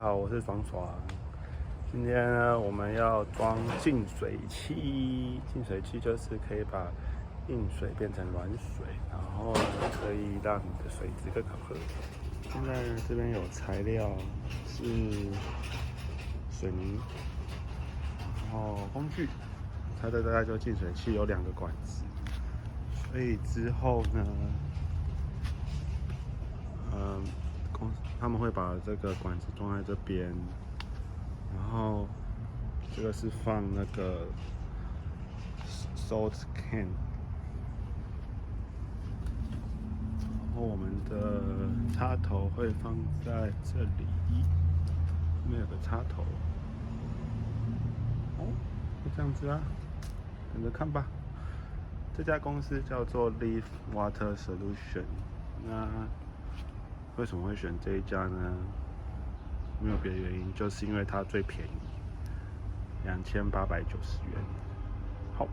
好，我是爽爽。今天呢，我们要装净水器。净水器就是可以把硬水变成软水，然后呢，可以让你的水质更好喝。现在呢，这边有材料是水泥，然后工具，它的大概就净水器有2个管子，所以之后呢，他们会把这个管子装在这边，然后这个是放那个 salt can， 然后我们的插头会放在这里，这边有个插头，就这样子啊，等着看吧。这家公司叫做 Leaf Water Solution， 那为什么会选这一家呢？没有别的原因，就是因为它最便宜，2890元。好。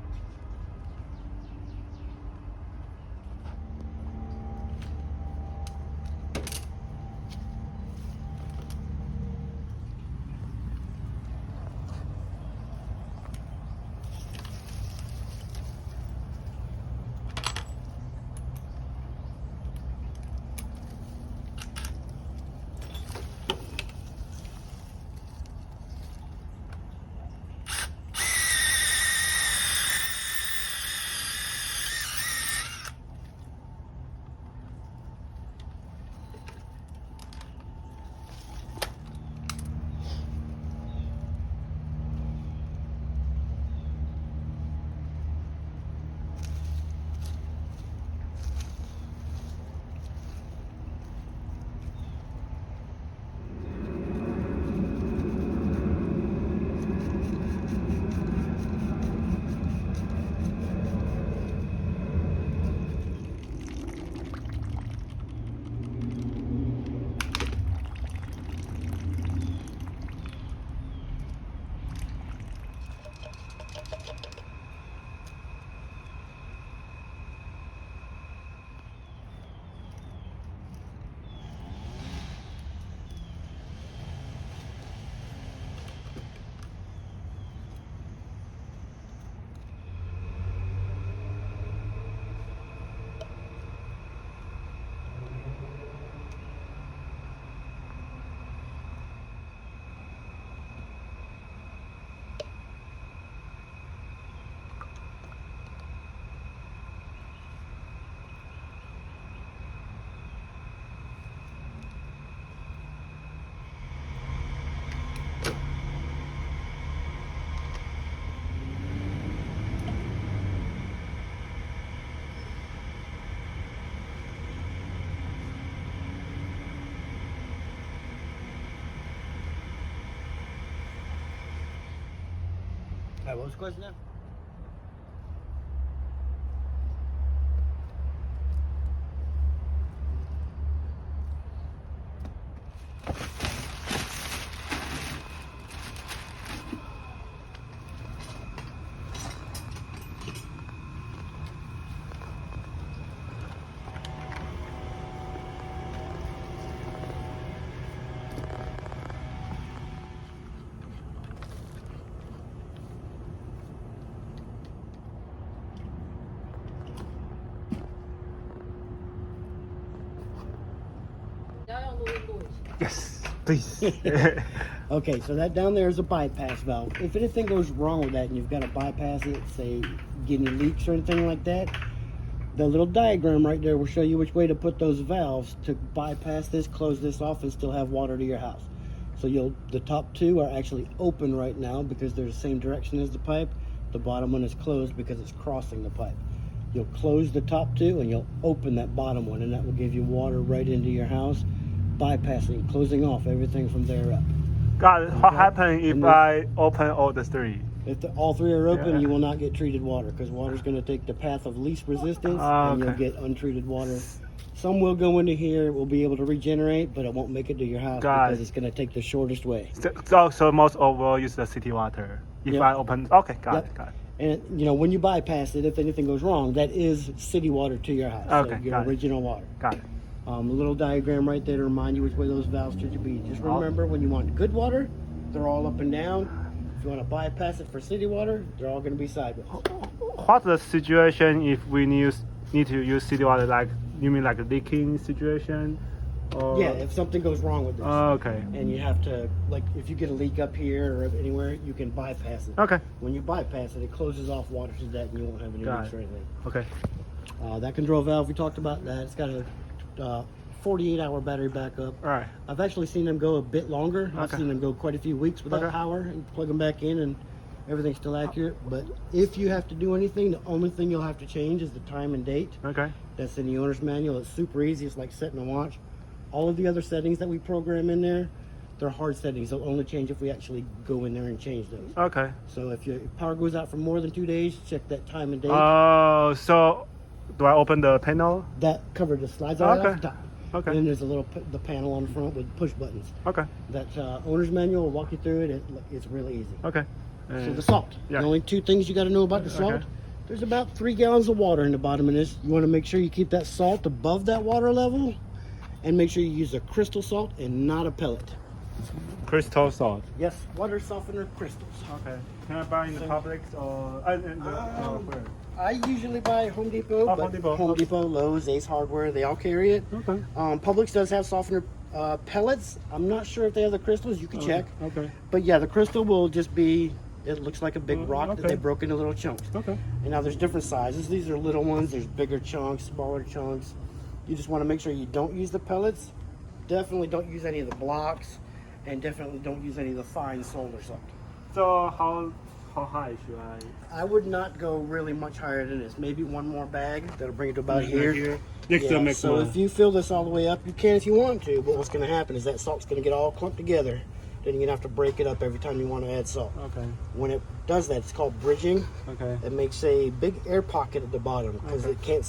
All right, what was the question now? Yes, please. Okay, so that down there is a bypass valve. If anything goes wrong with that and you've got to bypass it, say get any leaks or anything like that, the little diagram right there will show you which way to put those valves to bypass this, close this off, and still have water to your house. So the top two are actually open right now because they're the same direction as the pipe. The bottom one is closed because it's crossing the pipe. You'll close the top two and you'll open that bottom one, and that will give you water right into your house, bypassing, closing off everything from there up. Got it. What happens if I open all the 3? If all 3 are open, you will not get treated water because water is going to take the path of least resistance, and you'll get untreated water. Some will go into here, will be able to regenerate, but it won't make it to your house because it's going to take the shortest way. So most of will use the city water. If I open, okay, got it. And when you bypass it, if anything goes wrong, that is city water to your house. Okay, so your original water. Got it. A little diagram right there to remind you which way those valves should be. Just remember, when you want good water, they're all up and down. If you want to bypass it for city water, they're all going to be sideways. What's the situation if we need to use city water? Like, you mean like a leaking situation? Or... Yeah, if something goes wrong with this. Oh, okay. And you have to, like, if you get a leak up here or anywhere, you can bypass it. Okay. When you bypass it, it closes off water to that, and you won't have any leaks or anything. Okay. That control valve, we talked about that. It's got a 48-hour battery backup. All right. I've actually seen them go a bit longer. I've Okay. seen them go quite a few weeks without power and plug them back in, and everything's still accurate. But if you have to do anything, the only thing you'll have to change is the time and date. Okay. That's in the owner's manual. It's super easy. It's like setting a watch. All of the other settings that we program in there, they're hard settings. They'll only change if we actually go in there and change those. Okay. So if your power goes out for more than 2 days, check that time and date. Oh, so do I open the panel? That cover just slides right Okay. off the top. Okay. And then there's a little the panel on the front with push buttons. Okay. That owner's manual will walk you through it. It's really easy. Okay. So the salt. Yeah. The only two things you got to know about the salt. Okay. There's about 3 gallons of water in the bottom of this. You want to make sure you keep that salt above that water level, and make sure you use a crystal salt and not a pellet. Crystal salt. Yes, water softener crystals. Okay. Can I buy in the Publix or where? I usually buy Home Depot, but Home Depot. Home Okay. Depot, Lowe's, Ace Hardware, they all carry it. Okay. Publix does have softener pellets. I'm not sure if they have the crystals. You can check. Okay. But yeah, the crystal will just be, it looks like a big rock that okay. they broke into little chunks. Okay. And now there's different sizes. These are little ones. There's bigger chunks, smaller chunks. You just want to make sure you don't use the pellets. Definitely don't use any of the blocks. And definitely don't use any of the fine solder salt. So how high should I? I would not go really much higher than this. Maybe one more bag. That'll bring it to about here. Next to the mix so one. if you fill this all the way up, you can if you want to. But what's going to happen is that salt's going to get all clumped together. Then you're going to have to break it up every time you want to add salt. Okay. When it does that, it's called bridging. Okay. It makes a big air pocket at the bottom because it can't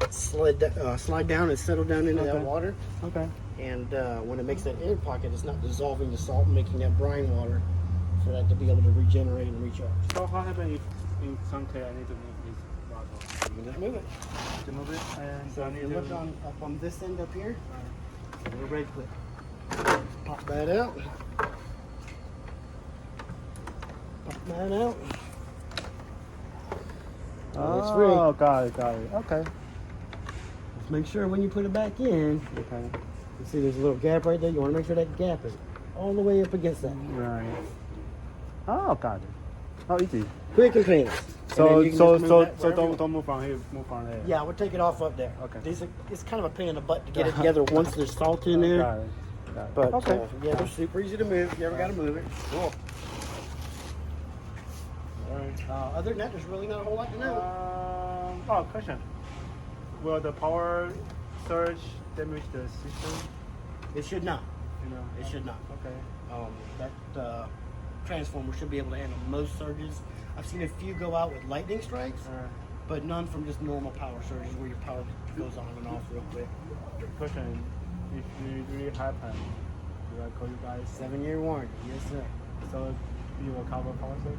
slide down and settle down into that water. Okay. And when it makes that air pocket, it's not dissolving the salt and making that brine water for that to be able to regenerate and recharge. So what happens if in some case I need to move this bottle? You can just move it. To move it, and So I if need you to look up on this end up here, we're ready to clip. Pop that out. Pop that out. It's free. Oh, got it. Okay. Just make sure when you put it back in, Okay. you see there's a little gap right there. You want to make sure that gap is all the way up against that. Right. Oh, got it. Oh, easy. Quick and painless. So And then you can just move that wherever you don't move from here. Move from there. Yeah, we'll take it off up there. Okay. It's kind of a pain in the butt to get it together once there's salt in there. Got it. But Okay. yeah, they're super easy to move. If you ever got to move it. Cool. Alright. Other than that, there's really not a whole lot to know. Question. Will the power surge damage the system? It should not. You know. It should not. Okay. That transformer should be able to handle most surges. I've seen a few go out with lightning strikes, but none from just normal power surges where your power goes on and off real quick. Question. If it really happen, do I call you guys? 7-year warranty. Yes, sir. So you will cover power surge?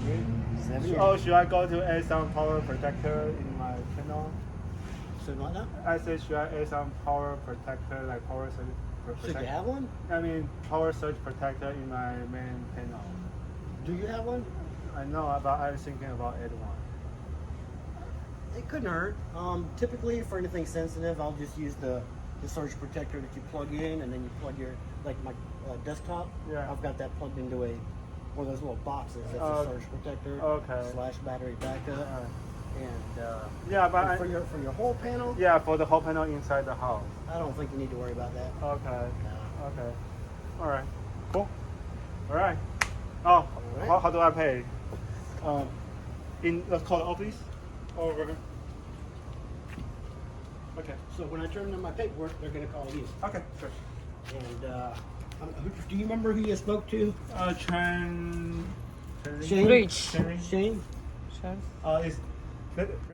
Really? 7 years. Oh, should I go to add some power protector in my panel? So what now? I said, should I add some power protector, like power surge Should you protector? have one? I mean, power surge protector in my main panel. Do you have one? I know, but I was thinking about add one. It couldn't hurt. Typically, for anything sensitive, I'll just use the surge protector that you plug in, and then you plug your, like my desktop. Yeah. I've got that plugged into one of those little boxes that's a surge protector / battery backup. And Yeah, but and for your whole panel, yeah, for the whole panel inside the house. I don't think you need to worry about that. Okay. No. Okay. All right. Cool. All right. Oh, right. How do I pay? In the call office or? Okay. So when I turn in my paperwork, they're going to call you. Okay. Sure. And do you remember who you spoke to? Shane. Shane. Rich. Shane. Is